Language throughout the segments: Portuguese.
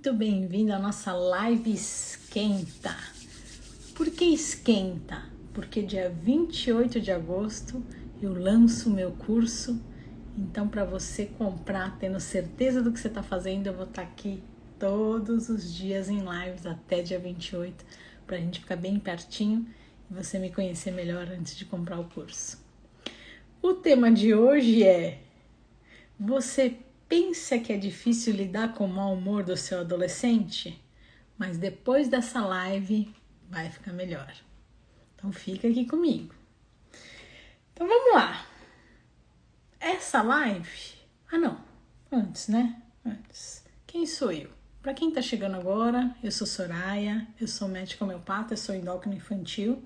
muito bem-vindo à nossa live Esquenta. Por que esquenta? Porque dia 28 de agosto eu lanço o meu curso. Então, para você comprar, tendo certeza do que você está fazendo, eu vou estar aqui todos os dias em lives até dia 28, para a gente ficar bem pertinho e você me conhecer melhor antes de comprar o curso. O tema de hoje é: você pensa que é difícil lidar com o mau humor do seu adolescente? Mas depois dessa live vai ficar melhor. Então fica aqui comigo. Então vamos lá. Essa live... Antes, né? Quem sou eu? Para quem tá chegando agora, eu sou Soraya, eu sou médica homeopata, eu sou endócrino infantil.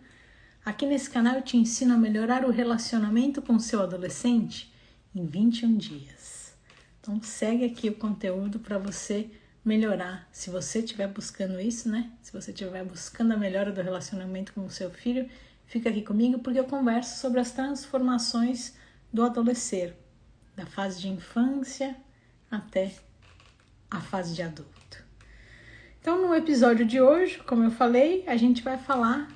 Aqui nesse canal eu te ensino a melhorar o relacionamento com o seu adolescente em 21 dias. Então segue aqui o conteúdo para você melhorar. Se você estiver buscando isso, né? Se você estiver buscando a melhora do relacionamento com o seu filho, fica aqui comigo porque eu converso sobre as transformações do adolescer, da fase de infância até a fase de adulto. Então no episódio de hoje, como eu falei, a gente vai falar: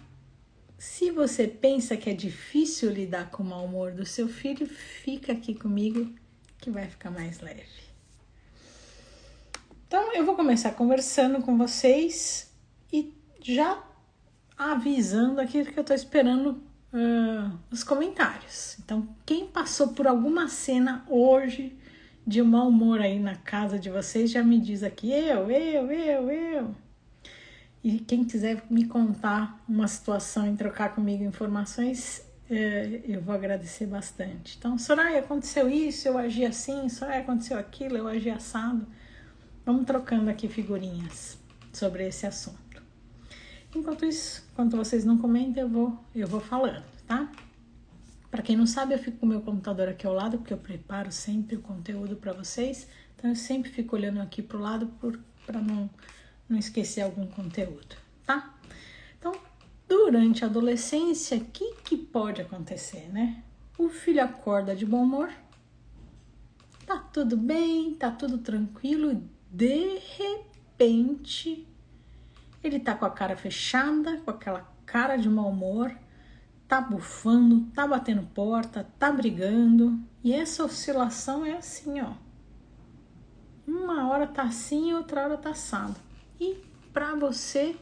se você pensa que é difícil lidar com o mau humor do seu filho, fica aqui comigo que vai ficar mais leve. Então eu vou começar conversando com vocês e já avisando aquilo que eu tô esperando os comentários. Então quem passou por alguma cena hoje de mau humor aí na casa de vocês, já me diz aqui: eu. E quem quiser me contar uma situação e trocar comigo informações, eu vou agradecer bastante. Então, Soraya, aconteceu isso, eu agi assim. Soraya, aconteceu aquilo, eu agi assado. Vamos trocando aqui figurinhas sobre esse assunto. Enquanto isso, enquanto vocês não comentam, eu vou falando, tá? Para quem não sabe, eu fico com o meu computador aqui ao lado, porque eu preparo sempre o conteúdo para vocês. Então, eu sempre fico olhando aqui pro lado para não esquecer algum conteúdo, tá? Então, durante a adolescência, o que pode acontecer, né? O filho acorda de bom humor, tá tudo bem, tá tudo tranquilo, e de repente ele tá com a cara fechada, com aquela cara de mau humor, tá bufando, tá batendo porta, tá brigando, e essa oscilação é assim, ó. Uma hora tá assim, outra hora tá assado. E pra você,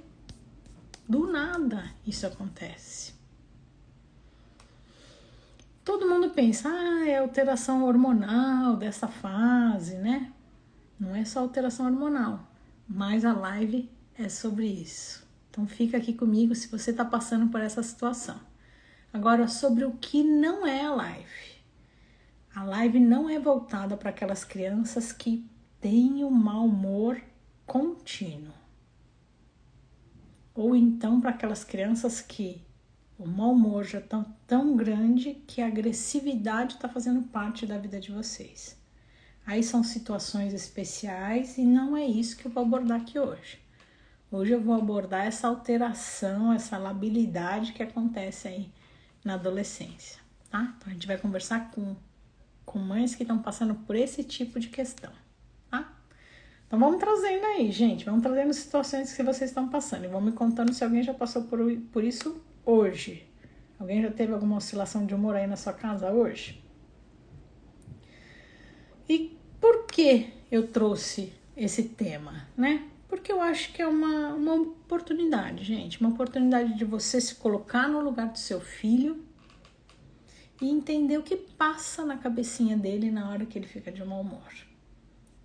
do nada, isso acontece. Todo mundo pensa: é alteração hormonal dessa fase, né? Não é só alteração hormonal, mas a live é sobre isso. Então fica aqui comigo se você tá passando por essa situação. Agora, sobre o que não é a live. A live não é voltada para aquelas crianças que têm um mau humor contínuo. Ou então para aquelas crianças que o mau humor já está tão grande que a agressividade está fazendo parte da vida de vocês. Aí são situações especiais e não é isso que eu vou abordar aqui hoje. Hoje eu vou abordar essa alteração, essa labilidade que acontece aí na adolescência, tá? Então a gente vai conversar com mães que estão passando por esse tipo de questão, tá? Então vamos trazendo aí, gente, vamos trazendo situações que vocês estão passando e vão me contando se alguém já passou por isso hoje. Alguém já teve alguma oscilação de humor aí na sua casa hoje? E por que eu trouxe esse tema, né? Porque eu acho que é uma oportunidade, gente, uma oportunidade de você se colocar no lugar do seu filho e entender o que passa na cabecinha dele na hora que ele fica de mau humor.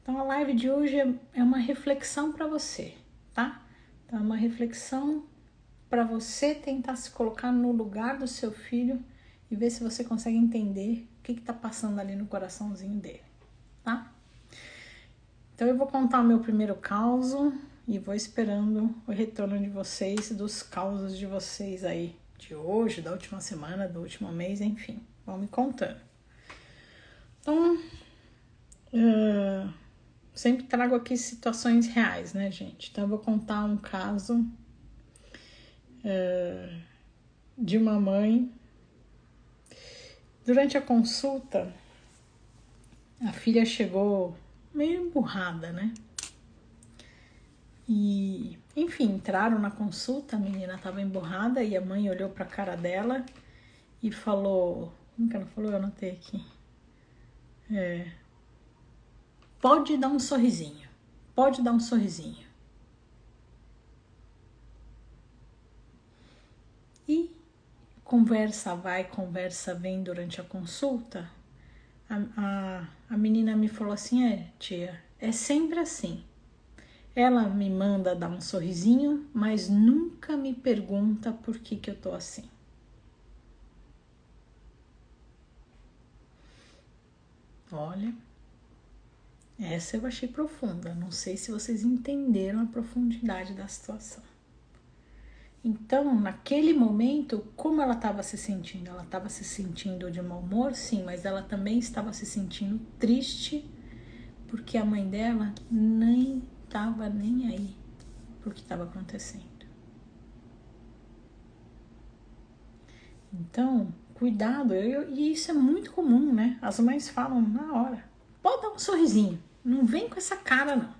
Então a live de hoje é uma reflexão para você, tá? Então é uma reflexão para você tentar se colocar no lugar do seu filho e ver se você consegue entender o que está passando ali no coraçãozinho dele, tá? Então eu vou contar o meu primeiro causo e vou esperando o retorno de vocês, dos causos de vocês aí, de hoje, da última semana, do último mês, enfim, vão me contando. Então, sempre trago aqui situações reais, né, gente? Então eu vou contar um caso de uma mãe. Durante a consulta, a filha chegou meio emburrada, né? E, enfim, entraram na consulta, a menina estava emburrada e a mãe olhou para a cara dela e falou, como que ela falou? Eu anotei aqui. Pode dar um sorrisinho, pode dar um sorrisinho. E conversa vai, conversa vem durante a consulta. A menina me falou assim, tia, é sempre assim. Ela me manda dar um sorrisinho, mas nunca me pergunta por que eu tô assim. Olha, essa eu achei profunda. Não sei se vocês entenderam a profundidade da situação. Então, naquele momento, como ela estava se sentindo? Ela estava se sentindo de mau humor, sim, mas ela também estava se sentindo triste, porque a mãe dela nem estava nem aí pro que estava acontecendo. Então, cuidado, e isso é muito comum, né? As mães falam na hora, pode dar um sorrisinho, não vem com essa cara não.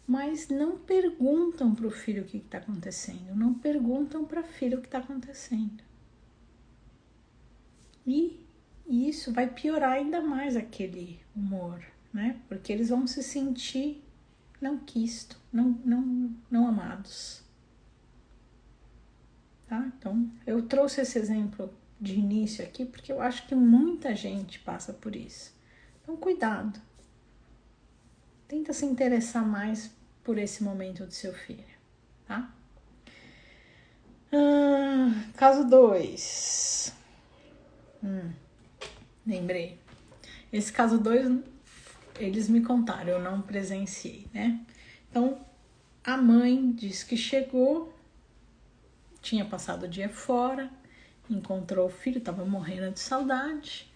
Mas não perguntam para o filho o que está acontecendo, não perguntam para a filha o que está acontecendo. E isso vai piorar ainda mais aquele humor, né? Porque eles vão se sentir não quistos, não amados. Tá? Então, eu trouxe esse exemplo de início aqui porque eu acho que muita gente passa por isso. Então, cuidado. Tenta se interessar mais por esse momento do seu filho, tá? Caso 2. Lembrei. Esse caso 2, eles me contaram, eu não presenciei, né? Então, a mãe disse que chegou, tinha passado o dia fora, encontrou o filho, estava morrendo de saudade,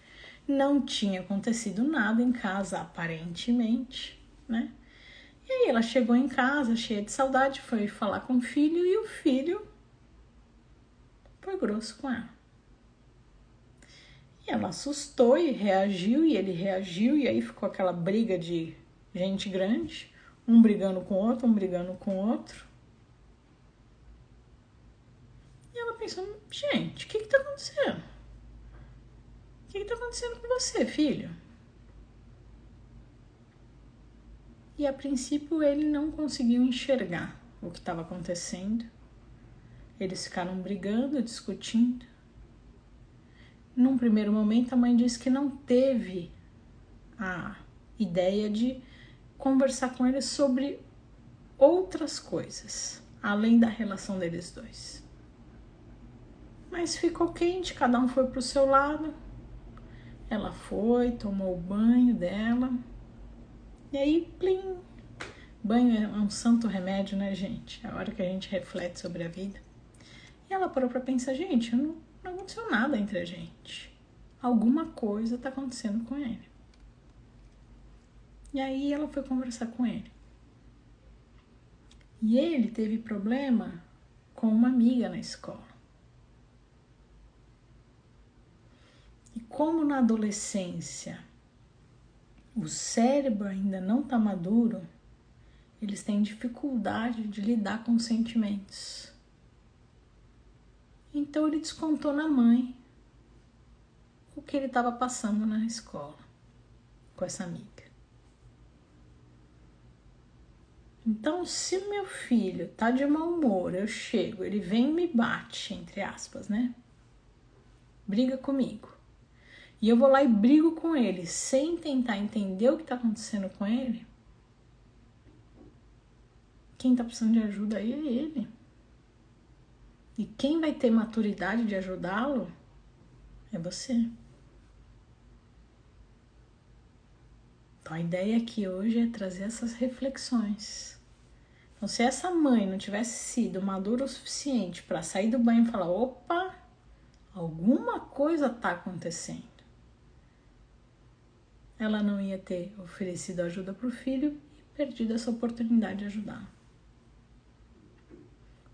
não tinha acontecido nada em casa, aparentemente, né? E aí ela chegou em casa, cheia de saudade, foi falar com o filho e o filho foi grosso com ela. E ela assustou e reagiu, e ele reagiu, e aí ficou aquela briga de gente grande, um brigando com o outro, um brigando com o outro. E ela pensou, gente, o que tá acontecendo? O que tá acontecendo com você, filho? E a princípio ele não conseguiu enxergar o que estava acontecendo. Eles ficaram brigando, discutindo. Num primeiro momento, a mãe disse que não teve a ideia de conversar com ele sobre outras coisas, além da relação deles dois. Mas ficou quente, cada um foi pro seu lado. Ela foi, tomou o banho dela. E aí, plim! Banho é um santo remédio, né, gente? É a hora que a gente reflete sobre a vida. E ela parou pra pensar, gente, não aconteceu nada entre a gente. Alguma coisa tá acontecendo com ele. E aí ela foi conversar com ele. E ele teve problema com uma amiga na escola. E como na adolescência o cérebro ainda não está maduro, eles têm dificuldade de lidar com sentimentos. Então ele descontou na mãe o que ele estava passando na escola com essa amiga. Então, se meu filho tá de mau humor, eu chego, ele vem e me bate, entre aspas, né? Briga comigo. E eu vou lá e brigo com ele, sem tentar entender o que tá acontecendo com ele. Quem tá precisando de ajuda aí é ele. E quem vai ter maturidade de ajudá-lo é você. Então, a ideia aqui hoje é trazer essas reflexões. Então, se essa mãe não tivesse sido madura o suficiente para sair do banho e falar, opa, alguma coisa tá acontecendo, ela não ia ter oferecido ajuda para o filho e perdido essa oportunidade de ajudar.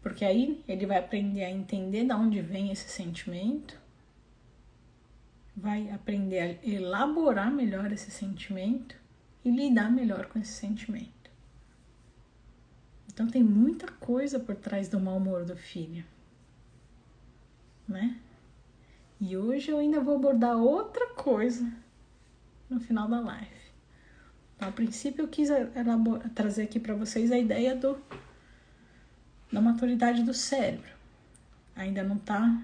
Porque aí ele vai aprender a entender de onde vem esse sentimento, vai aprender a elaborar melhor esse sentimento e lidar melhor com esse sentimento. Então tem muita coisa por trás do mau humor do filho, né? E hoje eu ainda vou abordar outra coisa no final da live. Então, a princípio eu quis trazer aqui para vocês a ideia da maturidade do cérebro. Ainda não está,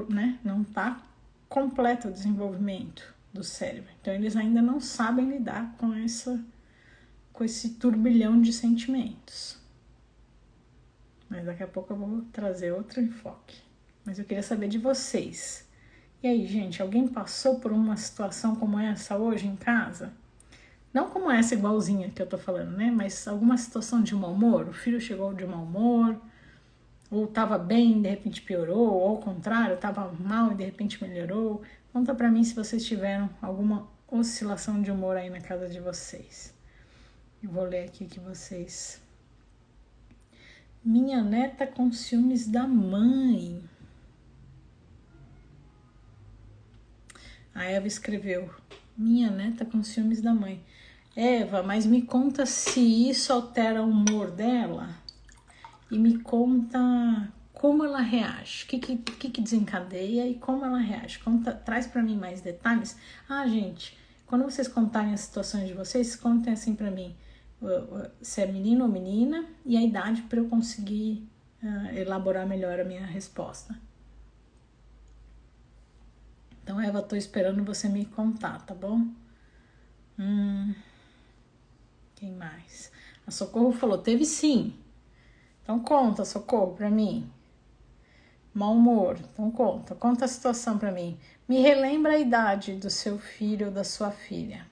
né? Não tá completo o desenvolvimento do cérebro. Então eles ainda não sabem lidar com esse turbilhão de sentimentos. Mas daqui a pouco eu vou trazer outro enfoque. Mas eu queria saber de vocês. E aí, gente, alguém passou por uma situação como essa hoje em casa? Não como essa igualzinha que eu tô falando, né? Mas alguma situação de mau humor? O filho chegou de mau humor, ou tava bem, de repente piorou, ou ao contrário, tava mal e de repente melhorou. Conta pra mim se vocês tiveram alguma oscilação de humor aí na casa de vocês. Eu vou ler aqui que vocês... Minha neta com ciúmes da mãe. A Eva escreveu, minha neta com ciúmes da mãe. Eva, mas me conta se isso altera o humor dela e me conta como ela reage, o que desencadeia e como ela reage. Traz pra mim mais detalhes. Ah, gente, quando vocês contarem as situações de vocês, contem assim pra mim se é menino ou menina e a idade para eu conseguir elaborar melhor a minha resposta. Então, Eva, tô esperando você me contar, tá bom? Quem mais? A Socorro falou, teve sim. Então conta, Socorro, pra mim. Mau humor, então conta a situação pra mim. Me relembra a idade do seu filho ou da sua filha.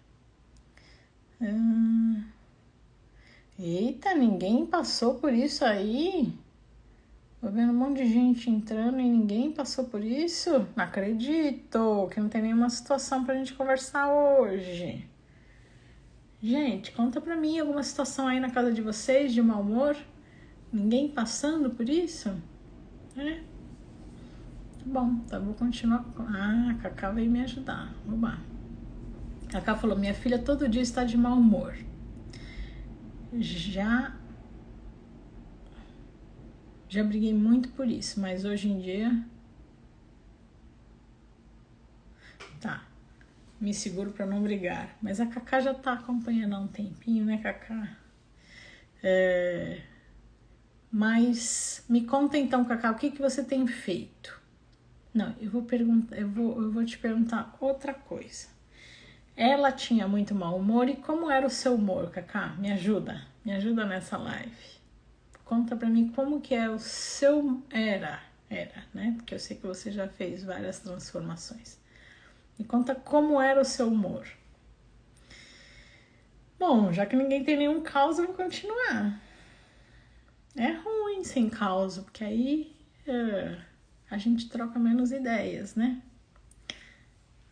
Eita, ninguém passou por isso aí? Tô vendo um monte de gente entrando e ninguém passou por isso? Não acredito que não tem nenhuma situação pra gente conversar hoje. Gente, conta pra mim alguma situação aí na casa de vocês de mau humor? Ninguém passando por isso? Bom, então eu vou continuar. A Cacá veio me ajudar. Oba. A Cacá falou, minha filha todo dia está de mau humor. Já briguei muito por isso, mas hoje em dia... Tá, me seguro pra não brigar. Mas a Cacá já tá acompanhando há um tempinho, né, Cacá? Mas me conta então, Cacá, o que você tem feito? Não, eu vou te perguntar outra coisa. Ela tinha muito mau humor e como era o seu humor, Cacá? Me ajuda nessa live. Conta pra mim como que é o seu... Era, né? Porque eu sei que você já fez várias transformações. Me conta como era o seu humor. Bom, já que ninguém tem nenhum caos, eu vou continuar. É ruim sem caos, porque aí a gente troca menos ideias, né?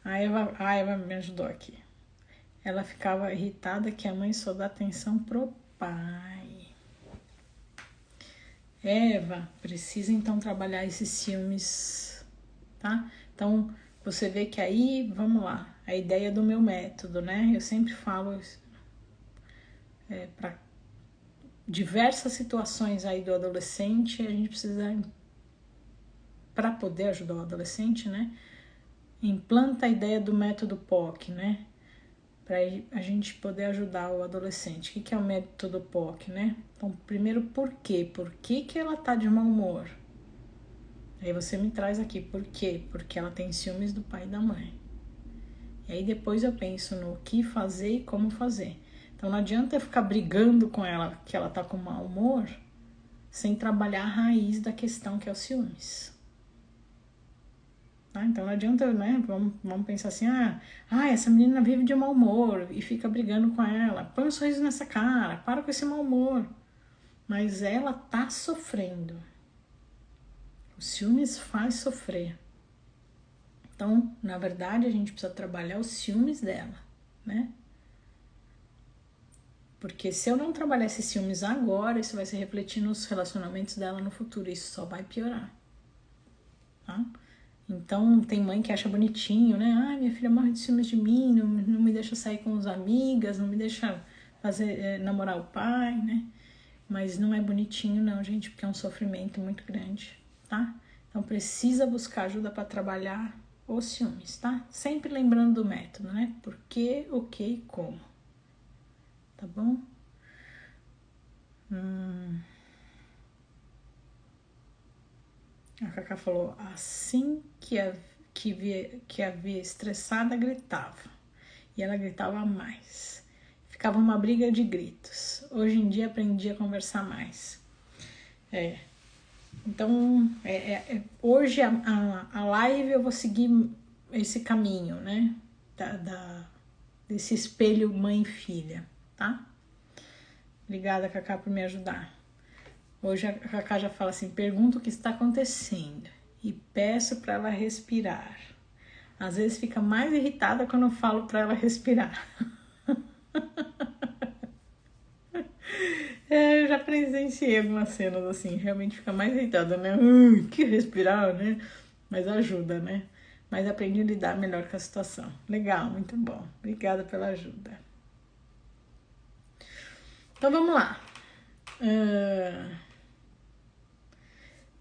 A Eva me ajudou aqui. Ela ficava irritada que a mãe só dá atenção pro pai. Eva, precisa então trabalhar esses ciúmes, tá? Então, você vê que aí, vamos lá, a ideia do meu método, né? Eu sempre falo para diversas situações aí do adolescente, a gente precisa, para poder ajudar o adolescente, né? Implanta a ideia do método POC, né? Para a gente poder ajudar o adolescente. O que é o método POC, né? Então, primeiro, por quê? Por que ela tá de mau humor? Aí você me traz aqui, por quê? Porque ela tem ciúmes do pai e da mãe. E aí depois eu penso no que fazer e como fazer. Então não adianta eu ficar brigando com ela, que ela tá com mau humor, sem trabalhar a raiz da questão, que é os ciúmes. Tá? Então não adianta, né? Vamos pensar assim, essa menina vive de mau humor e fica brigando com ela. Põe um sorriso nessa cara, para com esse mau humor. Mas ela tá sofrendo. O ciúmes faz sofrer. Então, na verdade, a gente precisa trabalhar os ciúmes dela, né? Porque se eu não trabalhar esses ciúmes agora, isso vai se refletir nos relacionamentos dela no futuro. Isso só vai piorar, tá? Então, tem mãe que acha bonitinho, né? Minha filha morre de ciúmes de mim, não me deixa sair com as amigas, não me deixa namorar o pai, né? Mas não é bonitinho não, gente, porque é um sofrimento muito grande, tá? Então precisa buscar ajuda para trabalhar os ciúmes, tá? Sempre lembrando do método, né? Por quê, o que e como. Tá bom? A Cacá falou, assim que a via estressada gritava. E ela gritava mais. Ficava uma briga de gritos. Hoje em dia aprendi a conversar mais. Então, hoje a live eu vou seguir esse caminho, né? Desse espelho mãe e filha, tá? Obrigada, Cacá, por me ajudar. Hoje a Cacá já fala assim, pergunta o que está acontecendo e peço para ela respirar. Às vezes fica mais irritada quando eu falo para ela respirar. Eu já presenciei algumas cenas assim, realmente fica mais irritada, né? Que respirar, né? Mas ajuda, né? Mas aprendi a lidar melhor com a situação. Legal, muito bom. Obrigada pela ajuda. Então vamos lá.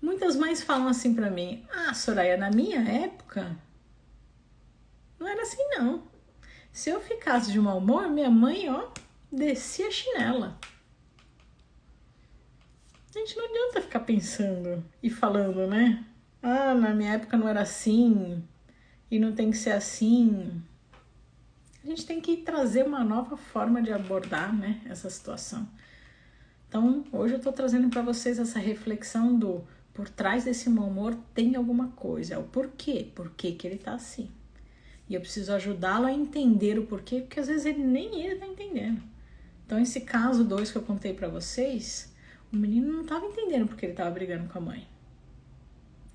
Muitas mães falam assim pra mim, Soraya, na minha época não era assim não. Se eu ficasse de mau humor, minha mãe, descia a chinela. A gente não adianta ficar pensando e falando, né? Na minha época não era assim e não tem que ser assim. A gente tem que trazer uma nova forma de abordar, né, essa situação. Então, hoje eu tô trazendo para vocês essa reflexão do por trás desse mau humor tem alguma coisa. É o porquê. Por que ele tá assim? E eu preciso ajudá-lo a entender o porquê, porque às vezes ele tá entendendo. Então, esse caso 2 que eu contei para vocês, o menino não tava entendendo porque ele tava brigando com a mãe.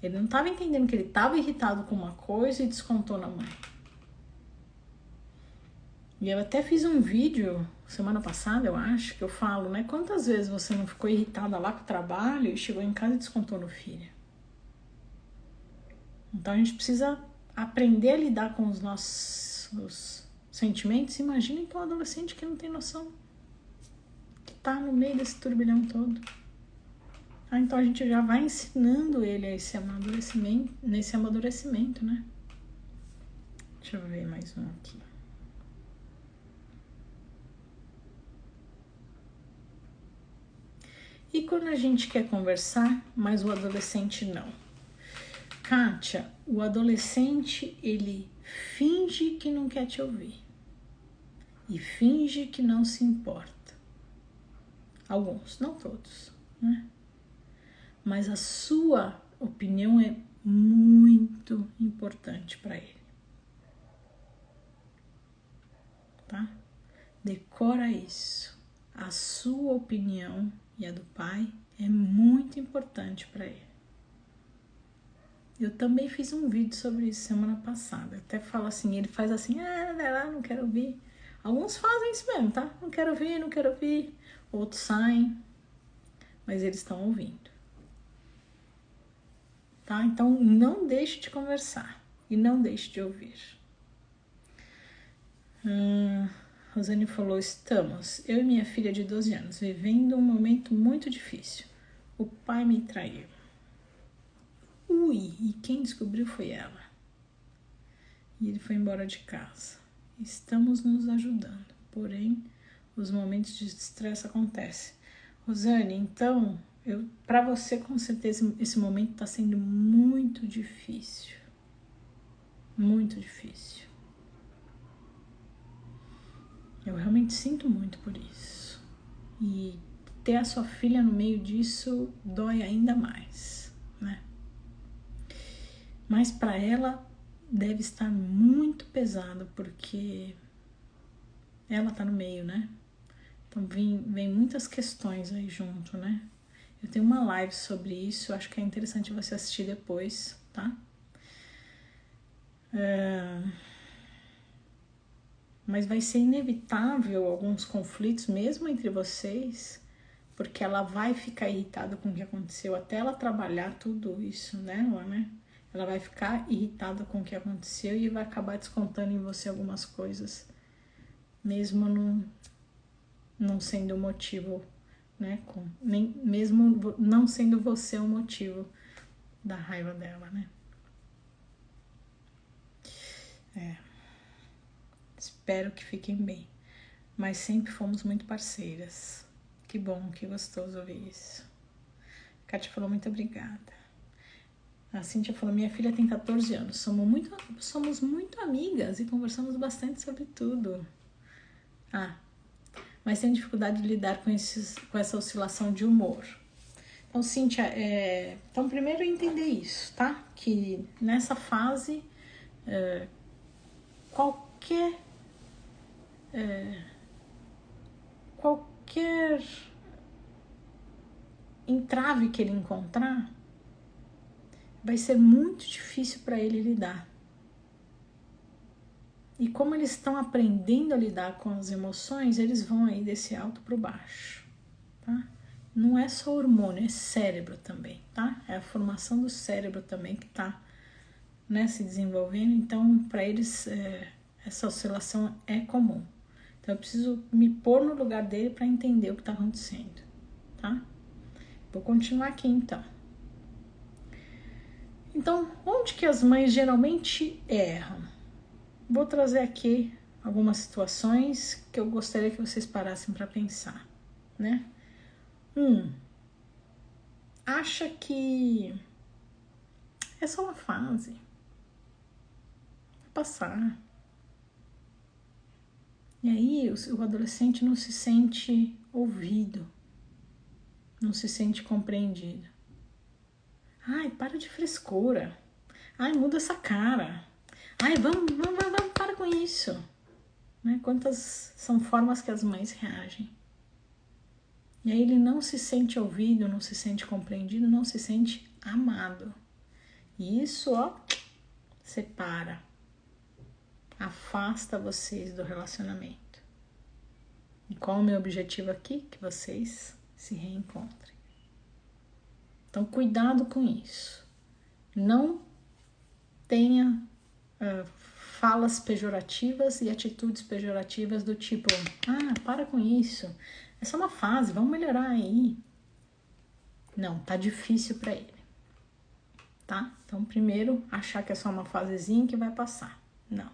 Ele não tava entendendo que ele tava irritado com uma coisa e descontou na mãe. E eu até fiz um vídeo semana passada, eu acho, que eu falo, né? Quantas vezes você não ficou irritada lá com o trabalho e chegou em casa e descontou no filho? Então a gente precisa aprender a lidar com os nossos sentimentos. Imagina então um adolescente que não tem noção, que tá no meio desse turbilhão todo. Então a gente já vai ensinando ele a nesse amadurecimento, né? Deixa eu ver mais um aqui. E quando a gente quer conversar, mas o adolescente não? Kátia, o adolescente, ele finge que não quer te ouvir. E finge que não se importa. Alguns, não todos, né? Mas a sua opinião é muito importante para ele. Tá? Decora isso. A sua opinião e a do pai é muito importante para ele. Eu também fiz um vídeo sobre isso semana passada. Até falo assim, ele faz assim, não quero ouvir. Alguns fazem isso mesmo, tá? Não quero ouvir. Outros saem, mas eles estão ouvindo. Tá? Então, não deixe de conversar e não deixe de ouvir. Rosane falou, estamos, eu e minha filha de 12 anos, vivendo um momento muito difícil. O pai me traiu. E quem descobriu foi ela. E ele foi embora de casa. Estamos nos ajudando, porém, os momentos de estresse acontecem. Rosane, então, para você, com certeza, esse momento está sendo muito difícil. Muito difícil. Eu realmente sinto muito por isso. E ter a sua filha no meio disso dói ainda mais, né? Mas para ela deve estar muito pesado, porque ela tá no meio, né? Então vem muitas questões aí junto, né? Eu tenho uma live sobre isso, acho que é interessante você assistir depois, tá? Mas vai ser inevitável alguns conflitos, mesmo entre vocês, porque ela vai ficar irritada com o que aconteceu, até ela trabalhar tudo isso nela, né? Ela vai ficar irritada com o que aconteceu e vai acabar descontando em você algumas coisas, mesmo não sendo motivo né? Nem mesmo não sendo você o motivo da raiva dela, né? Espero que fiquem bem. Mas sempre fomos muito parceiras. Que bom, que gostoso ouvir isso. A Kátia falou muito obrigada. A Cíntia falou, minha filha tem 14 anos. Somos muito amigas e conversamos bastante sobre tudo. Mas tem dificuldade de lidar com essa oscilação de humor. Então, Cíntia, então primeiro entender isso, tá? Que nessa fase, qualquer entrave que ele encontrar, vai ser muito difícil para ele lidar. E como eles estão aprendendo a lidar com as emoções, eles vão aí desse alto para o baixo, tá? Não é só hormônio, é cérebro também, tá? É a formação do cérebro também que tá, né, se desenvolvendo. Então, para eles, essa oscilação é comum. Então, eu preciso me pôr no lugar dele para entender o que está acontecendo, tá? Vou continuar aqui, então. Então, onde que as mães geralmente erram? Vou trazer aqui algumas situações que eu gostaria que vocês parassem para pensar, né? Acha que é só uma fase, vai passar. E aí o adolescente não se sente ouvido, não se sente compreendido. Ai, para de frescura. Ai, muda essa cara. Ai, vamos, para com isso. Né? Quantas são formas que as mães reagem. E aí ele não se sente ouvido, não se sente compreendido, não se sente amado. E isso, ó, separa. Afasta vocês do relacionamento. E qual é o meu objetivo aqui? Que vocês se reencontrem. Então, cuidado com isso. Não tenha falas pejorativas e atitudes pejorativas do tipo, para com isso, é só uma fase, vamos melhorar aí. Não, tá difícil para ele, tá? Então, primeiro, achar que é só uma fasezinha que vai passar. Não.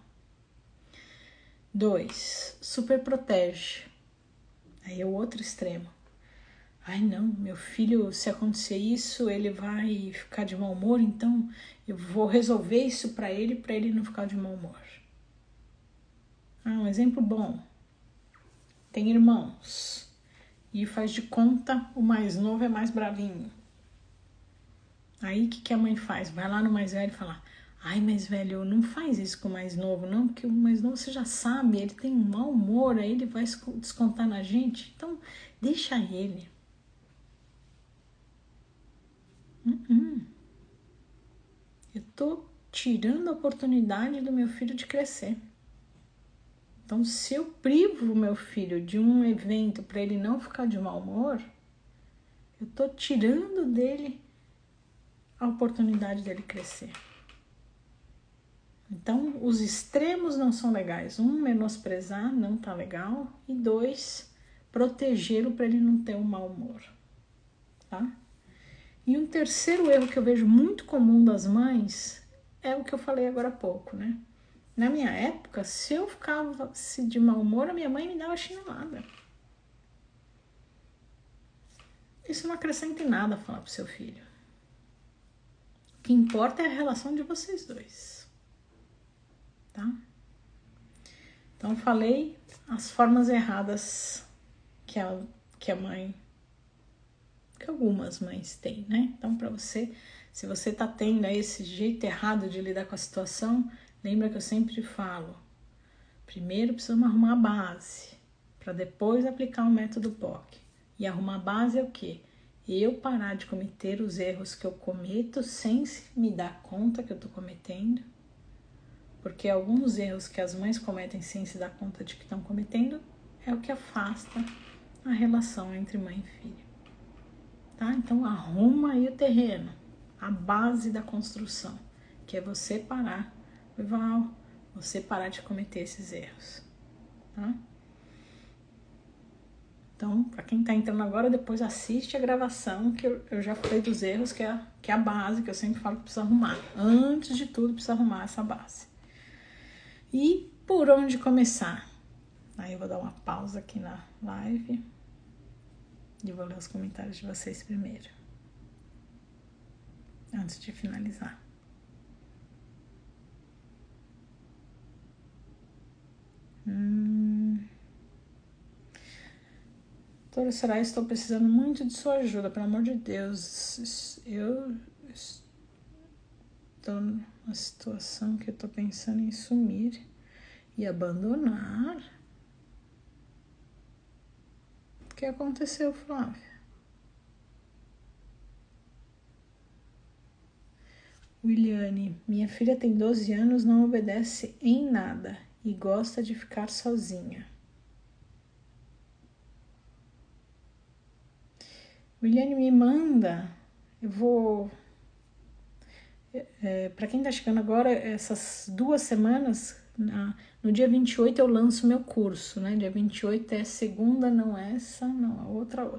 2, super protege. Aí é o outro extremo. Ai, não, meu filho, se acontecer isso, ele vai ficar de mau humor, então eu vou resolver isso para ele não ficar de mau humor. Um exemplo bom. Tem irmãos e faz de conta o mais novo é mais bravinho. Aí o que a mãe faz? Vai lá no mais velho e fala, ai, mais velho, não faz isso com o mais novo, não, porque o mais novo você já sabe, ele tem um mau humor, aí ele vai descontar na gente, então deixa ele. Eu tô tirando a oportunidade do meu filho de crescer. Então, se eu privo o meu filho de um evento para ele não ficar de mau humor, eu tô tirando dele a oportunidade dele crescer. Então, os extremos não são legais. 1, menosprezar, não tá legal. E 2, protegê-lo para ele não ter um mau humor, tá? E um terceiro erro que eu vejo muito comum das mães é o que eu falei agora há pouco, né? Na minha época, se eu ficava de mau humor, a minha mãe me dava chinelada. Isso não acrescenta em nada falar pro seu filho. O que importa é a relação de vocês dois, tá? Então, falei as formas erradas que algumas mães têm, né? Então, para você, se você tá tendo aí esse jeito errado de lidar com a situação, lembra que eu sempre falo, primeiro precisamos arrumar a base, para depois aplicar o método POC. E arrumar a base é o quê? Eu parar de cometer os erros que eu cometo sem me dar conta que eu tô cometendo, porque alguns erros que as mães cometem sem se dar conta de que estão cometendo é o que afasta a relação entre mãe e filho. Tá? Então arruma aí o terreno, a base da construção, que é você parar, você parar de cometer esses erros, tá? Então, para quem tá entrando agora, depois assiste a gravação, que eu já falei dos erros, que é a base, que eu sempre falo que precisa arrumar. Antes de tudo, precisa arrumar essa base. E por onde começar? Aí eu vou dar uma pausa aqui na live e vou ler os comentários de vocês primeiro, antes de finalizar. Doutora Soraya, estou precisando muito de sua ajuda, pelo amor de Deus. Eu estou numa situação que eu estou pensando em sumir e abandonar. O que aconteceu, Flávia? Williane, minha filha tem 12 anos, não obedece em nada e gosta de ficar sozinha. Williane, me manda, eu vou... para quem tá chegando agora, essas 2 semanas, no dia 28 eu lanço meu curso, né? Dia 28 é segunda, não essa, não, a outra.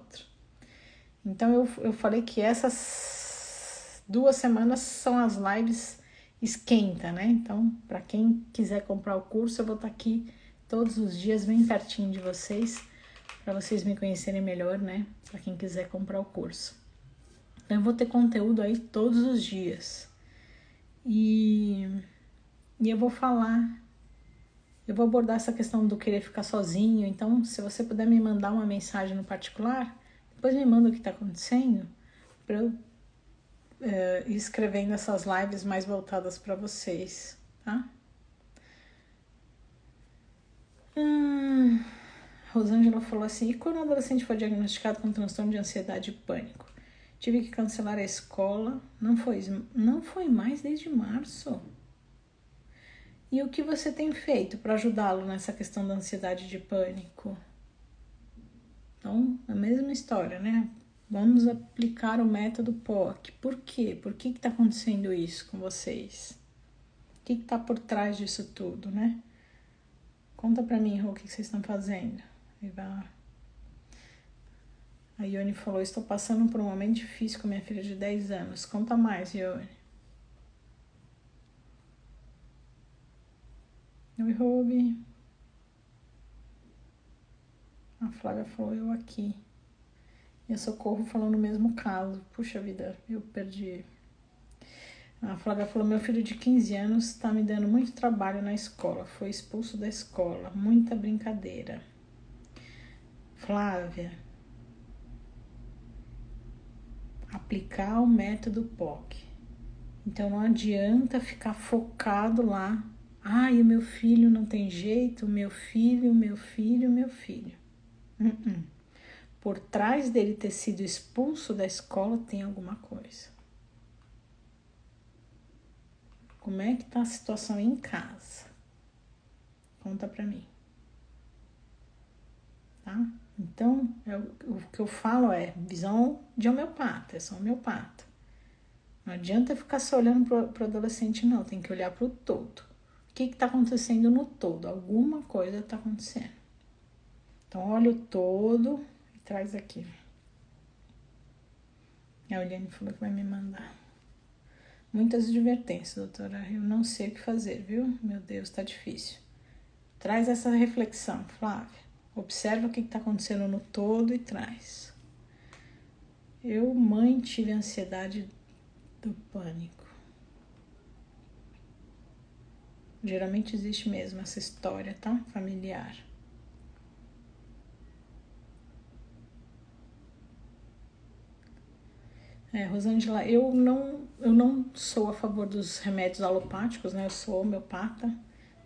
Então eu falei que essas 2 semanas são as lives esquenta, né? Então, para quem quiser comprar o curso, eu vou estar aqui todos os dias, bem pertinho de vocês, para vocês me conhecerem melhor, né? Para quem quiser comprar o curso. Então, eu vou ter conteúdo aí todos os dias. E eu vou falar, eu vou abordar essa questão do querer ficar sozinho. Então, se você puder me mandar uma mensagem no particular, depois me manda o que está acontecendo, para eu ir escrevendo essas lives mais voltadas para vocês, tá? Rosângela falou assim, e quando o adolescente foi diagnosticado com transtorno de ansiedade e pânico? Tive que cancelar a escola, não foi mais desde março. E o que você tem feito para ajudá-lo nessa questão da ansiedade e de pânico? Então, a mesma história, né? Vamos aplicar o método POC. Por quê? Por que está acontecendo isso com vocês? O que está por trás disso tudo, né? Conta pra mim, Rô, o que vocês estão fazendo. A Ione falou, estou passando por um momento difícil com minha filha de 10 anos. Conta mais, Ione. Oi, Robi. A Flávia falou, eu aqui. E a Socorro falou no mesmo caso. Puxa vida, eu perdi. A Flávia falou, meu filho de 15 anos está me dando muito trabalho na escola. Foi expulso da escola. Muita brincadeira. Flávia, aplicar o método POC. Então não adianta ficar focado lá. Ai, o meu filho não tem jeito, o meu filho. Por trás dele ter sido expulso da escola tem alguma coisa. Como é que tá a situação em casa? Conta pra mim. Tá? Então, o que eu falo é visão de homeopata, eu sou homeopata. Não adianta ficar só olhando pro adolescente, não. Tem que olhar pro todo. O que tá acontecendo no todo? Alguma coisa tá acontecendo. Então, olha o todo e traz aqui. A Eliane falou que vai me mandar. Muitas advertências, doutora. Eu não sei o que fazer, viu? Meu Deus, tá difícil. Traz essa reflexão, Flávia. Observa o que está acontecendo no todo e traz. Eu, mãe, tive ansiedade do pânico. Geralmente existe mesmo essa história, tá? Familiar. Rosângela, eu não sou a favor dos remédios alopáticos, né? Eu sou homeopata,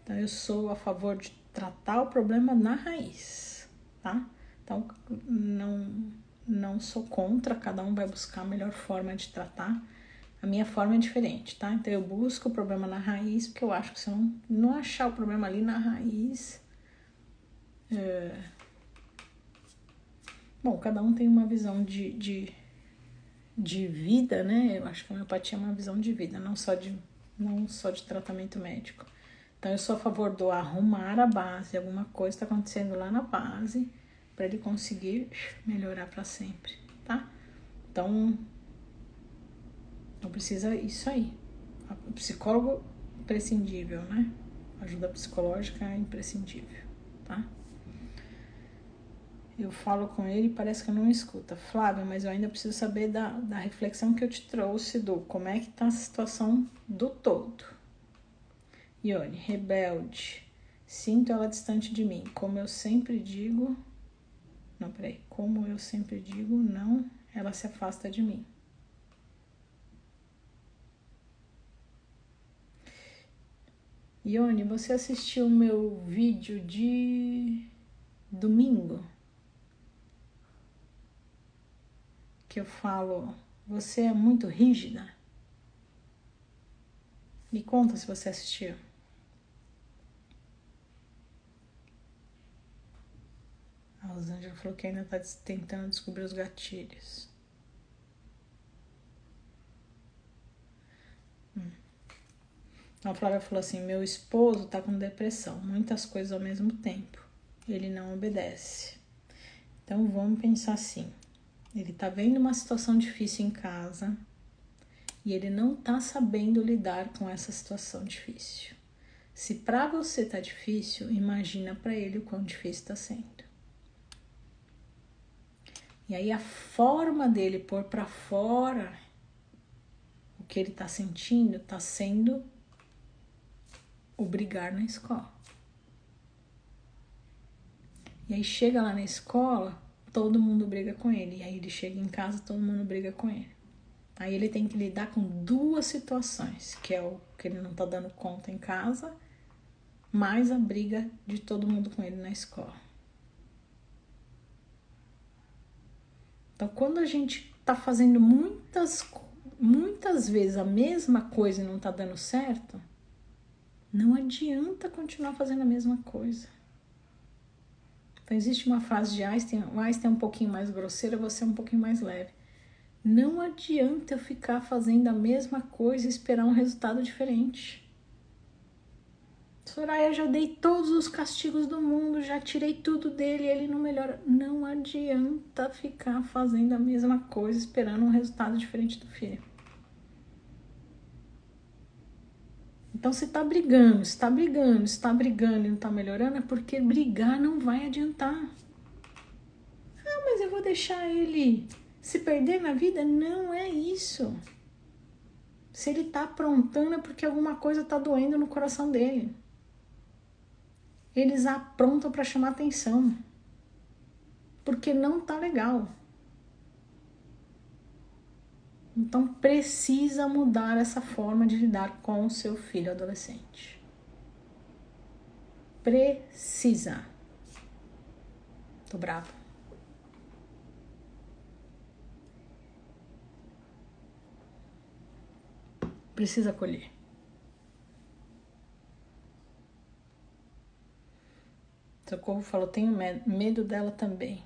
então eu sou a favor de tratar o problema na raiz, tá? Então, não sou contra, cada um vai buscar a melhor forma de tratar. A minha forma é diferente, tá? Então, eu busco o problema na raiz, porque eu acho que se eu não achar o problema ali na raiz... Bom, cada um tem uma visão de vida, né? Eu acho que a homeopatia é uma visão de vida, não só de tratamento médico. Então, eu sou a favor do arrumar a base, alguma coisa está acontecendo lá na base, para ele conseguir melhorar para sempre, tá? Então, não precisa isso aí. O psicólogo imprescindível, né? Ajuda psicológica é imprescindível, tá? Eu falo com ele e parece que não escuta. Flávia, mas eu ainda preciso saber da reflexão que eu te trouxe, do como é que tá a situação do todo. Ione, rebelde. Sinto ela distante de mim. Como eu sempre digo... Não, peraí. Como eu sempre digo, não, ela se afasta de mim. Ione, você assistiu o meu vídeo de domingo? Que eu falo, você é muito rígida? Me conta se você assistiu. A Rosângela falou que ainda tá tentando descobrir os gatilhos. A Flávia falou assim, meu esposo tá com depressão, muitas coisas ao mesmo tempo. Ele não obedece. Então vamos pensar assim. Ele tá vendo uma situação difícil em casa e ele não tá sabendo lidar com essa situação difícil. Se pra você tá difícil, imagina pra ele o quão difícil tá sendo. E aí a forma dele pôr pra fora o que ele tá sentindo tá sendo o brigar na escola. E aí chega lá na escola, todo mundo briga com ele. E aí ele chega em casa, todo mundo briga com ele. Aí ele tem que lidar com duas situações, que é o que ele não tá dando conta em casa, mais a briga de todo mundo com ele na escola. Então, quando a gente tá fazendo muitas vezes a mesma coisa e não tá dando certo, não adianta continuar fazendo a mesma coisa. Então, existe uma frase de Einstein, o Einstein é um pouquinho mais grosseiro, você é um pouquinho mais leve. Não adianta eu ficar fazendo a mesma coisa e esperar um resultado diferente. Soraya, já dei todos os castigos do mundo, já tirei tudo dele, ele não melhora. Não adianta ficar fazendo a mesma coisa, esperando um resultado diferente do filho. Então, se tá brigando e não tá melhorando, é porque brigar não vai adiantar. Ah, mas eu vou deixar ele se perder na vida? Não é isso. Se ele tá aprontando é porque alguma coisa tá doendo no coração dele. Eles aprontam para chamar atenção, porque não tá legal. Então precisa mudar essa forma de lidar com o seu filho adolescente. Precisa. Tô brava. Precisa acolher. Socorro falou, tenho medo dela também.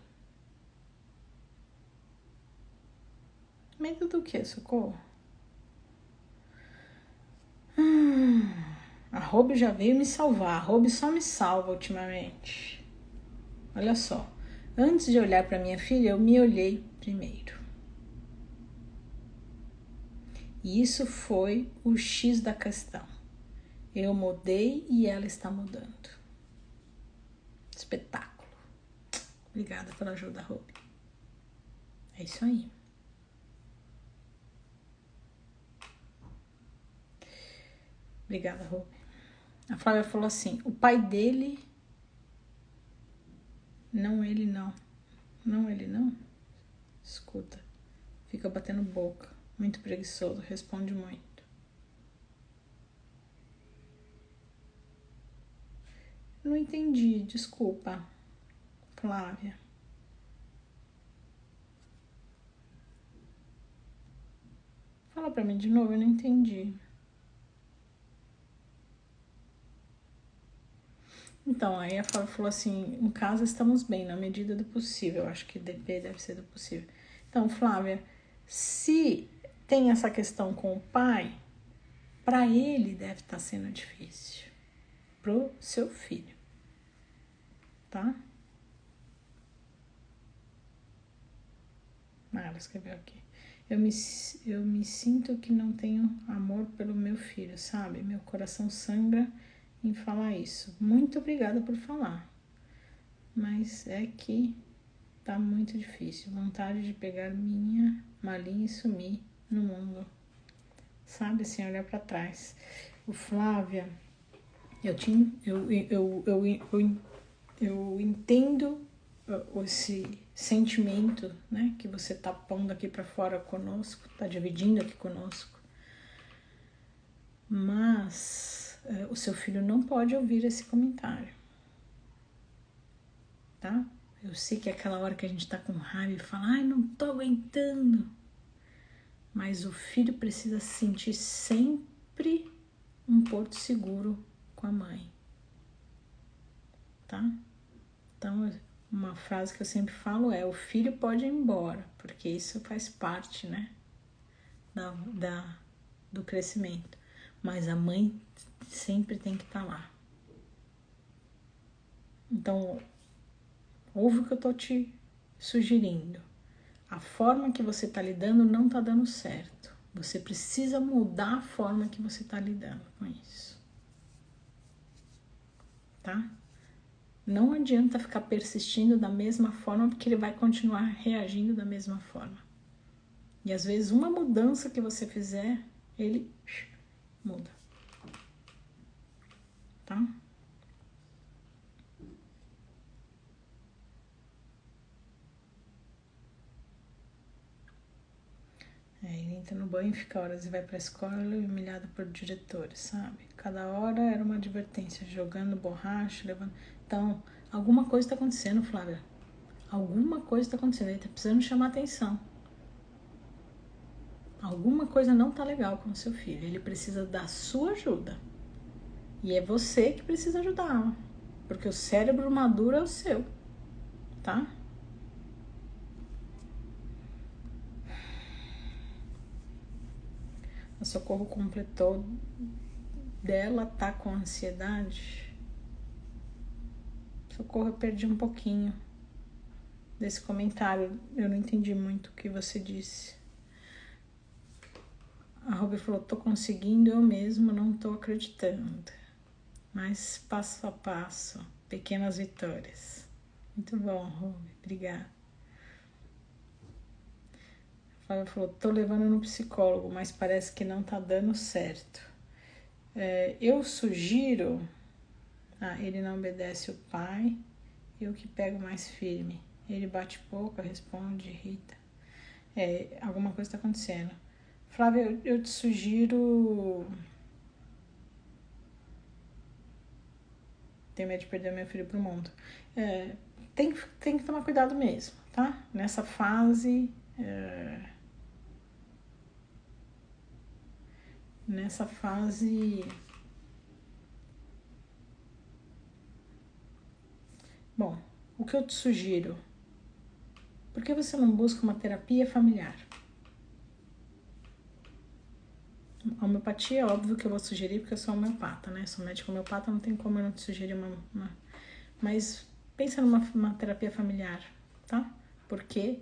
Medo do que, Socorro? A Rob já veio me salvar. A Rob só me salva ultimamente. Olha só. Antes de olhar para minha filha, eu me olhei primeiro. E isso foi o X da questão. Eu mudei e ela está mudando. Espetáculo. Obrigada pela ajuda, Ruby. É isso aí. Obrigada, Ruby. A Flávia falou assim, o pai dele... Não ele não. Não ele não? Escuta. Fica batendo boca. Muito preguiçoso. Responde muito. Não entendi. Desculpa, Flávia. Fala pra mim de novo, eu não entendi. Então, aí a Flávia falou assim, em casa estamos bem, na medida do possível. Eu acho que DP deve ser do possível. Então, Flávia, se tem essa questão com o pai, para ele deve estar sendo difícil. Pro seu filho. Tá? Mara escreveu aqui. Eu me sinto que não tenho amor pelo meu filho, sabe? Meu coração sangra em falar isso. Muito obrigada por falar. Mas é que tá muito difícil. Vontade de pegar minha malinha e sumir no mundo. Sabe, assim, olhar pra trás. O Flávia, eu entendo esse sentimento, né, que você tá pondo aqui para fora conosco, tá dividindo aqui conosco, mas o seu filho não pode ouvir esse comentário, tá? Eu sei que é aquela hora que a gente tá com raiva e fala, ai, não tô aguentando, mas o filho precisa se sentir sempre um porto seguro com a mãe, tá? Então, uma frase que eu sempre falo é: o filho pode ir embora, porque isso faz parte, né, do crescimento. Mas a mãe sempre tem que estar lá. Então, ouve o que eu tô te sugerindo. A forma que você tá lidando não tá dando certo. Você precisa mudar a forma que você tá lidando com isso. Tá? Não adianta ficar persistindo da mesma forma, porque ele vai continuar reagindo da mesma forma. E às vezes uma mudança que você fizer, ele muda. Tá? Ele entra no banho, fica horas e vai pra escola humilhado por diretores, sabe? Cada hora era uma advertência, jogando borracha, levando... Então, alguma coisa tá acontecendo, Flávia. Alguma coisa tá acontecendo, ele tá precisando chamar atenção. Alguma coisa não tá legal com o seu filho, ele precisa da sua ajuda. E é você que precisa ajudar, porque o cérebro maduro é o seu, tá? A Socorro completou dela tá com ansiedade. Socorro, eu perdi um pouquinho desse comentário. Eu não entendi muito o que você disse. A Ruby falou, tô conseguindo, eu mesma não tô acreditando. Mas passo a passo, pequenas vitórias. Muito bom, Ruby, obrigada. A Flávia falou, tô levando no psicólogo, mas parece que não tá dando certo. Eu sugiro... ele não obedece o pai, eu que pego mais firme. Ele bate pouco, responde, irrita. Alguma coisa está acontecendo. Flávia, eu te sugiro... Tenho medo de perder meu filho pro mundo. Tem que tomar cuidado mesmo, tá? Nessa fase... Nessa fase... Bom, o que eu te sugiro? Por que você não busca uma terapia familiar? A homeopatia é óbvio que eu vou sugerir, porque eu sou homeopata, né? Sou médica homeopata, não tem como eu não te sugerir uma... Mas pensa numa terapia familiar, tá? Porque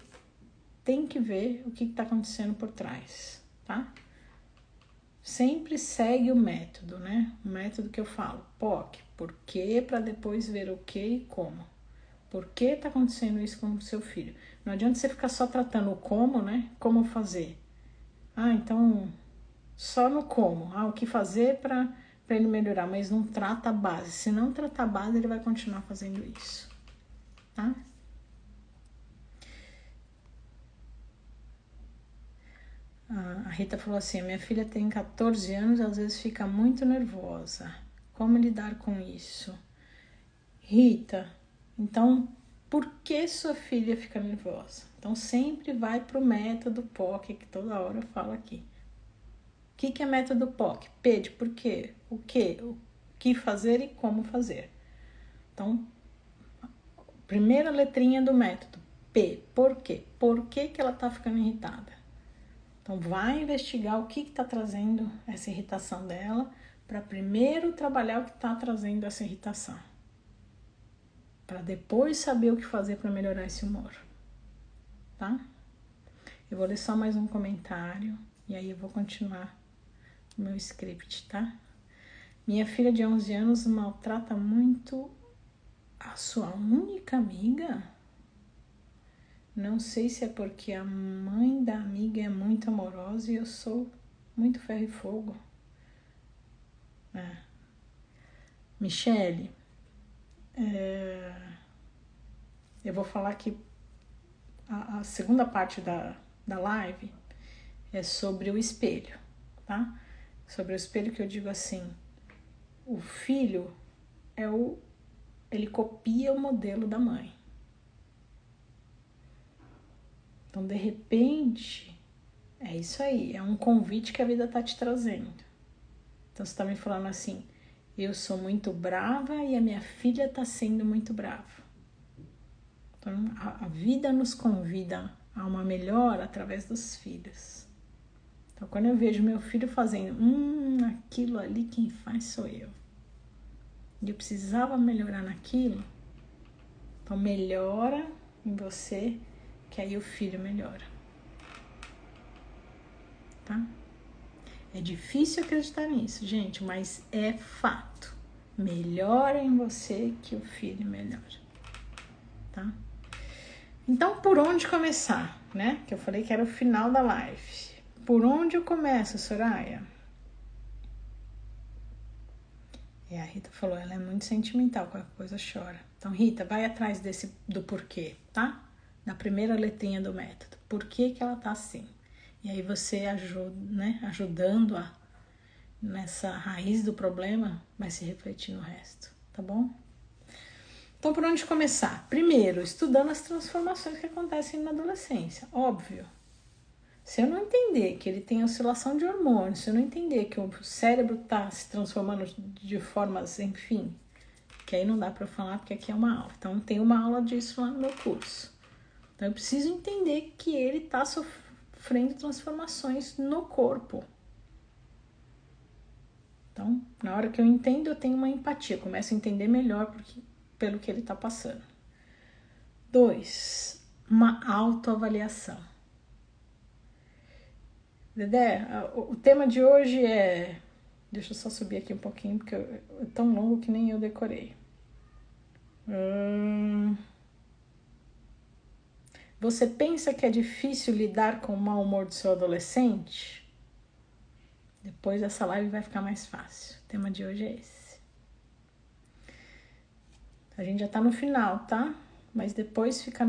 tem que ver o que tá acontecendo por trás, tá? Sempre segue o método, né? O método que eu falo, POC, por quê, para depois ver o que e como. Por que tá acontecendo isso com o seu filho? Não adianta você ficar só tratando o como, né? Como fazer. Então, só no como. O que fazer para ele melhorar, mas não trata a base. Se não tratar a base, ele vai continuar fazendo isso, tá? A Rita falou assim, minha filha tem 14 anos e às vezes fica muito nervosa. Como lidar com isso? Rita, então, por que sua filha fica nervosa? Então, sempre vai pro método POC, que toda hora eu falo aqui. O que é método POC? P de por quê, o que fazer e como fazer. Então, primeira letrinha do método, P, por quê? Por que ela tá ficando irritada? Então, vai investigar o que está trazendo essa irritação dela, para primeiro trabalhar o que está trazendo essa irritação. Para depois saber o que fazer para melhorar esse humor. Tá? Eu vou ler só mais um comentário e aí eu vou continuar o meu script, tá? Minha filha de 11 anos maltrata muito a sua única amiga? Não sei se é porque a mãe da amiga é muito amorosa e eu sou muito ferro e fogo. Michele, eu vou falar que a segunda parte da live é sobre o espelho, tá? Sobre o espelho que eu digo assim, o filho ele copia o modelo da mãe. Então, de repente, é isso aí, é um convite que a vida tá te trazendo. Então, você tá me falando assim, eu sou muito brava e a minha filha tá sendo muito brava. Então, a vida nos convida a uma melhora através dos filhos. Então, quando eu vejo meu filho fazendo, aquilo ali quem faz sou eu. E eu precisava melhorar naquilo. Então, melhora em você, que aí o filho melhora. Tá? É difícil acreditar nisso, gente, mas é fato. Melhora em você que o filho melhora. Tá? Então, por onde começar, né? Que eu falei que era o final da live. Por onde eu começo, Soraya? E a Rita falou, ela é muito sentimental, qualquer coisa chora. Então, Rita, vai atrás do porquê, tá? Da primeira letrinha do método. Por que ela tá assim? E aí você ajuda, né? Ajudando nessa raiz do problema, vai se refletir no resto, tá bom? Então, por onde começar? Primeiro, estudando as transformações que acontecem na adolescência. Óbvio. Se eu não entender que ele tem oscilação de hormônios, se eu não entender que o cérebro está se transformando de formas, enfim, que aí não dá para eu falar porque aqui é uma aula. Então, tem uma aula disso lá no meu curso. Então, eu preciso entender que ele está sofrendo transformações no corpo. Então, na hora que eu entendo, eu tenho uma empatia. Eu começo a entender melhor pelo que ele está passando. 2, uma autoavaliação. Dedé, o tema de hoje é... Deixa eu só subir aqui um pouquinho, porque é tão longo que nem eu decorei. Você pensa que é difícil lidar com o mau humor do seu adolescente? Depois dessa live vai ficar mais fácil. O tema de hoje é esse. A gente já tá no final, tá? Mas depois fica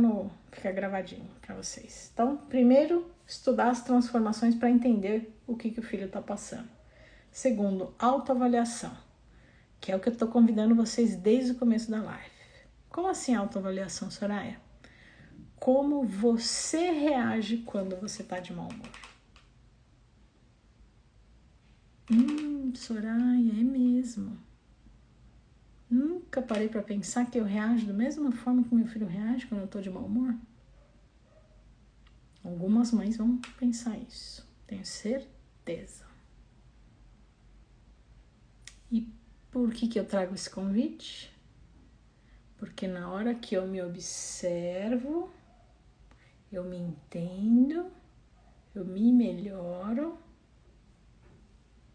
gravadinho para vocês. Então, primeiro, estudar as transformações para entender o que o filho tá passando. Segundo, autoavaliação, que é o que eu tô convidando vocês desde o começo da live. Como assim autoavaliação, Soraya? Como você reage quando você tá de mau humor? Soraya, é mesmo. Nunca parei para pensar que eu reajo da mesma forma que meu filho reage quando eu tô de mau humor. Algumas mães vão pensar isso, tenho certeza. E por que eu trago esse convite? Porque na hora que eu me observo, eu me entendo, eu me melhoro,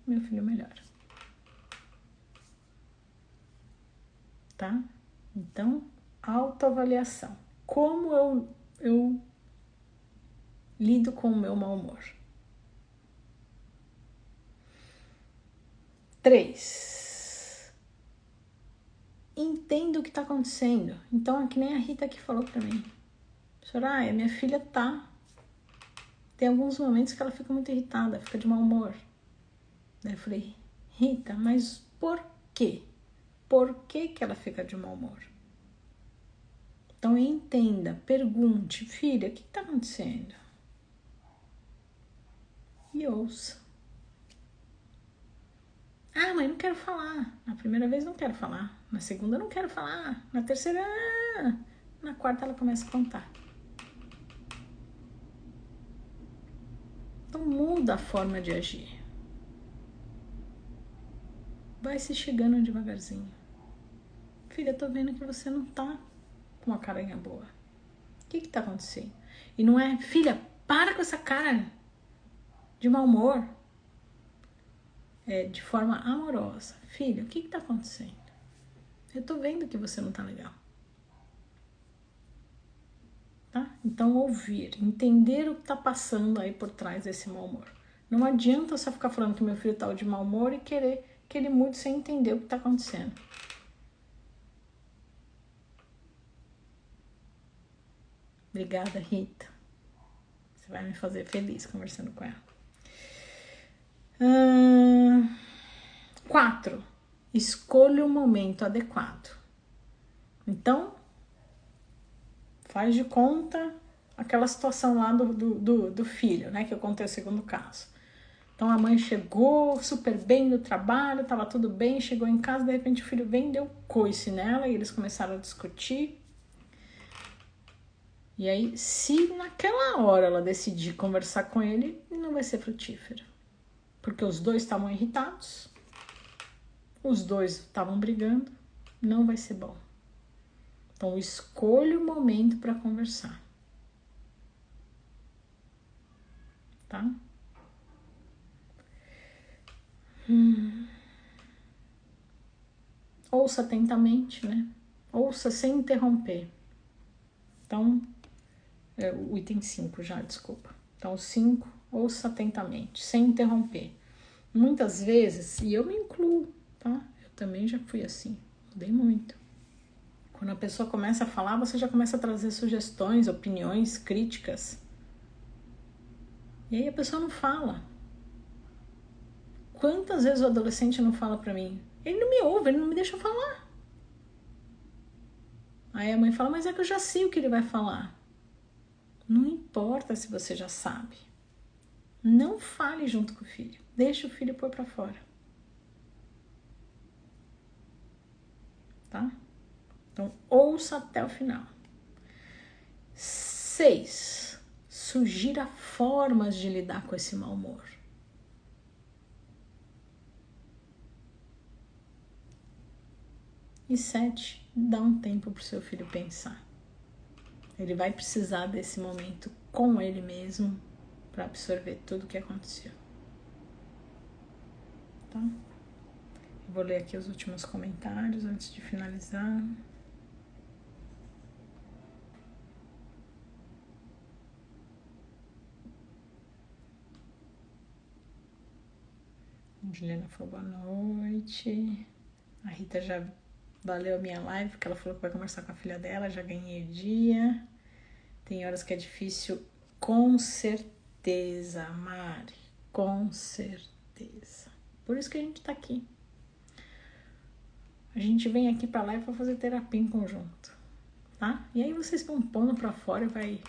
meu filho melhora. Tá? Então, autoavaliação. Como eu lido com o meu mau humor? 3. Entendo o que tá acontecendo. Então, é que nem a Rita que falou pra mim. Soraya, minha filha tem alguns momentos que ela fica muito irritada, fica de mau humor. Daí eu falei, Rita, mas por quê? Por que ela fica de mau humor? Então entenda, pergunte, filha, o que está acontecendo? E ouça. Ah, mãe, não quero falar. Na primeira vez não quero falar. Na segunda não quero falar. Na terceira, na quarta ela começa a contar. Então muda a forma de agir. Vai se chegando devagarzinho. Filha, tô vendo que você não tá com uma carinha boa. O que tá acontecendo? E não é, filha, Para com essa cara de mau humor. De forma amorosa. Filho, o que tá acontecendo? Eu tô vendo que você não tá legal. Tá? Então, ouvir, entender o que tá passando aí por trás desse mau humor. Não adianta só ficar falando que meu filho tá de mau humor e querer que ele mude sem entender o que tá acontecendo. Obrigada, Rita. Você vai me fazer feliz conversando com ela. 4. Escolha o momento adequado. Então, faz de conta aquela situação lá do filho, né? Que eu contei o segundo caso. Então, a mãe chegou super bem do trabalho, tava tudo bem, chegou em casa, de repente o filho vem, deu coice nela e eles começaram a discutir. E aí, se naquela hora ela decidir conversar com ele, não vai ser frutífero. Porque os dois estavam irritados, os dois estavam brigando, não vai ser bom. Então, escolha o momento para conversar. Tá? Ouça atentamente, né? Ouça sem interromper. Então, o item 5 já, desculpa. Então, 5, ouça atentamente, sem interromper. Muitas vezes, e eu me incluo, tá? Eu também já fui assim, mudei muito. Quando a pessoa começa a falar, você já começa a trazer sugestões, opiniões, críticas. E aí a pessoa não fala. Quantas vezes o adolescente não fala pra mim? Ele não me ouve, ele não me deixa falar. Aí a mãe fala, mas é que eu já sei o que ele vai falar. Não importa se você já sabe. Não fale junto com o filho. Deixa o filho pôr pra fora. Tá? Então, ouça até o final. 6. Sugira formas de lidar com esse mau humor. E 7. Dá um tempo pro seu filho pensar. Ele vai precisar desse momento com ele mesmo para absorver tudo o que aconteceu. Tá? Eu vou ler aqui os últimos comentários antes de finalizar. A Juliana falou boa noite. A Rita já valeu a minha live, porque ela falou que vai conversar com a filha dela, já ganhei o dia. Tem horas que é difícil, com certeza, Mari, com certeza. Por isso que a gente tá aqui. A gente vem aqui pra live pra fazer terapia em conjunto, tá? E aí vocês vão pondo pra fora e vai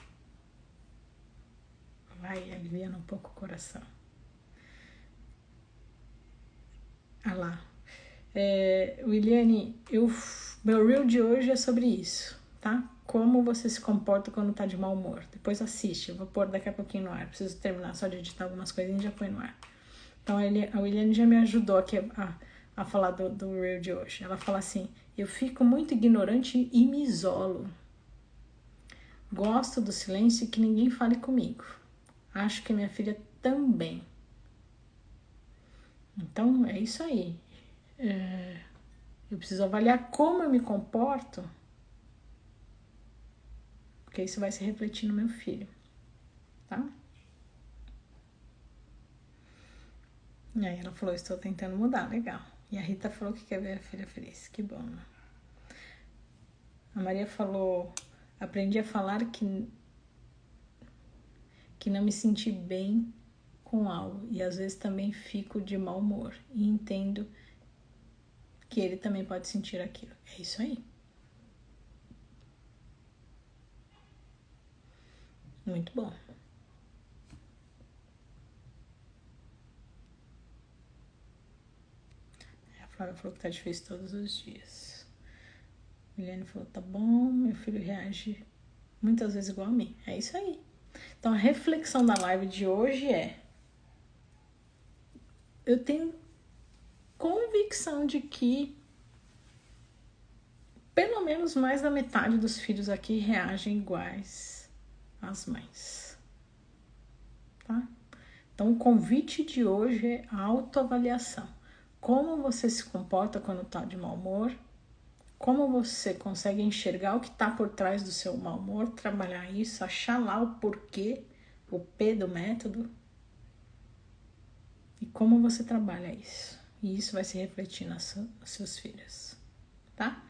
aliviando um pouco o coração. Ah lá. Williane, meu reel de hoje é sobre isso, tá? Como você se comporta quando tá de mau humor. Depois assiste, eu vou pôr daqui a pouquinho no ar. Preciso terminar só de editar algumas coisinhas e já põe no ar. Então a Williane já me ajudou aqui a falar do reel de hoje. Ela fala assim, eu fico muito ignorante e me isolo. Gosto do silêncio e que ninguém fale comigo. Acho que minha filha também. Então, é isso aí. Eu preciso avaliar como eu me comporto, porque isso vai se refletir no meu filho, tá? E aí ela falou, estou tentando mudar, legal. E a Rita falou que quer ver a filha feliz, que bom, né? A Maria falou, aprendi a falar que não me senti bem com algo e às vezes também fico de mau humor e entendo que ele também pode sentir aquilo. É isso aí. Muito bom. A Flávia falou que tá difícil todos os dias. A Eliane falou, tá bom, meu filho reage muitas vezes igual a mim. É isso aí. Então, a reflexão da live de hoje é, eu tenho convicção de que pelo menos mais da metade dos filhos aqui reagem iguais às mães. Então, o convite de hoje é a autoavaliação. Como você se comporta quando está de mau humor? Como você consegue enxergar o que está por trás do seu mau humor, trabalhar isso, achar lá o porquê, o P do método, e como você trabalha isso. E isso vai se refletir nas seus filhos, tá?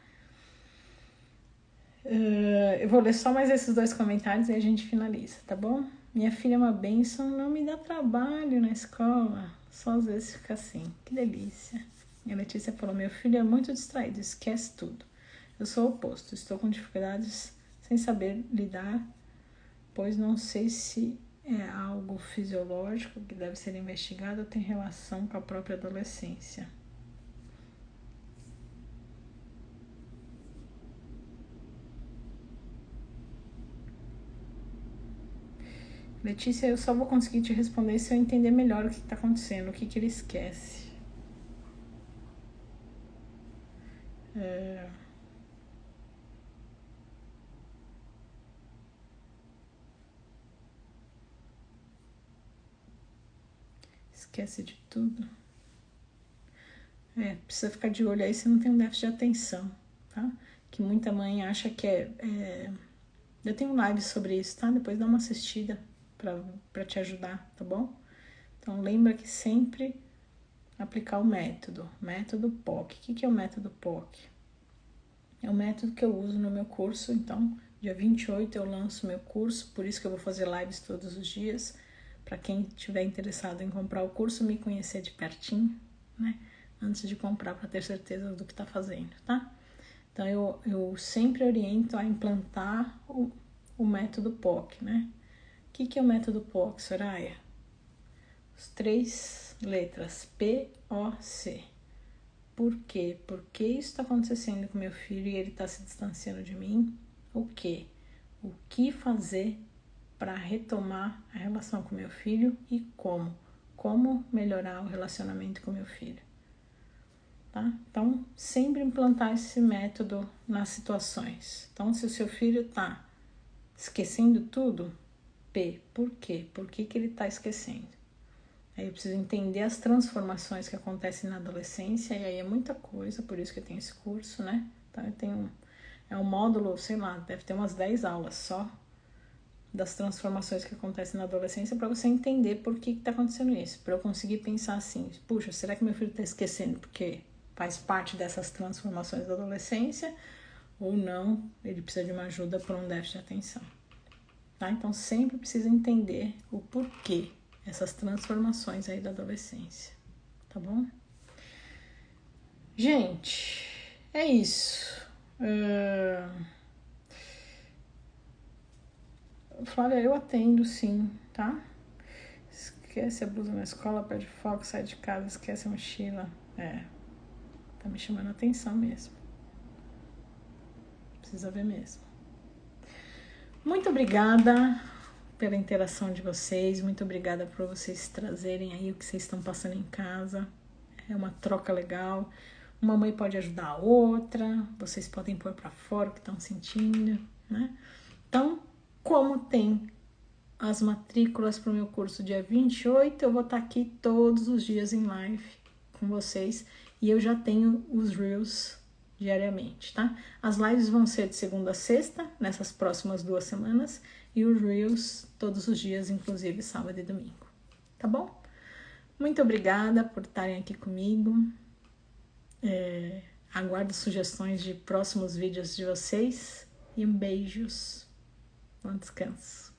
Eu vou ler só mais esses 2 comentários e a gente finaliza, tá bom? Minha filha é uma bênção, não me dá trabalho na escola, só às vezes fica assim, que delícia. E a Letícia falou, meu filho é muito distraído, esquece tudo. Eu sou o oposto, estou com dificuldades sem saber lidar, pois não sei se é algo fisiológico que deve ser investigado ou tem relação com a própria adolescência. Letícia, eu só vou conseguir te responder se eu entender melhor o que está acontecendo, o que ele esquece. Esquece de tudo. Precisa ficar de olho aí se não tem um déficit de atenção, tá? Que muita mãe acha que Eu tenho live sobre isso, tá? Depois dá uma assistida pra te ajudar, tá bom? Então lembra que sempre aplicar o método POC. O que é o método POC? É o método que eu uso no meu curso, então dia 28 eu lanço meu curso, por isso que eu vou fazer lives todos os dias, para quem estiver interessado em comprar o curso, me conhecer de pertinho, né? Antes de comprar, para ter certeza do que tá fazendo, tá? Então eu sempre oriento a implantar o método POC, né? O que é o método POC, Soraya? As 3 letras, P-O-C. Por quê? Por que isso está acontecendo com meu filho e ele está se distanciando de mim? O quê? O que fazer para retomar a relação com meu filho e como? Como melhorar o relacionamento com meu filho? Tá? Então, sempre implantar esse método nas situações. Então, se o seu filho está esquecendo tudo, P, por quê? Por que ele está esquecendo? Aí eu preciso entender as transformações que acontecem na adolescência, e aí é muita coisa, por isso que eu tenho esse curso, né? Então eu tenho, um módulo, sei lá, deve ter umas 10 aulas só das transformações que acontecem na adolescência para você entender por que está acontecendo isso, para eu conseguir pensar assim, puxa, será que meu filho está esquecendo porque faz parte dessas transformações da adolescência ou não, ele precisa de uma ajuda para um déficit de atenção, tá? Então sempre precisa entender o porquê essas transformações aí da adolescência, tá bom? Gente, é isso. Flávia, eu atendo sim, tá? Esquece a blusa na escola, perde foco, sai de casa, esquece a mochila. Tá me chamando a atenção mesmo. Precisa ver mesmo. Muito obrigada pela interação de vocês, muito obrigada por vocês trazerem aí o que vocês estão passando em casa. É uma troca legal. Uma mãe pode ajudar a outra, vocês podem pôr para fora o que estão sentindo, né? Então, como tem as matrículas para o meu curso dia 28, eu vou estar aqui todos os dias em live com vocês e eu já tenho os Reels diariamente, tá? As lives vão ser de segunda a sexta, nessas próximas 2 semanas, e os Reels todos os dias, inclusive sábado e domingo, tá bom? Muito obrigada por estarem aqui comigo. Aguardo sugestões de próximos vídeos de vocês e beijos. Bom descanso.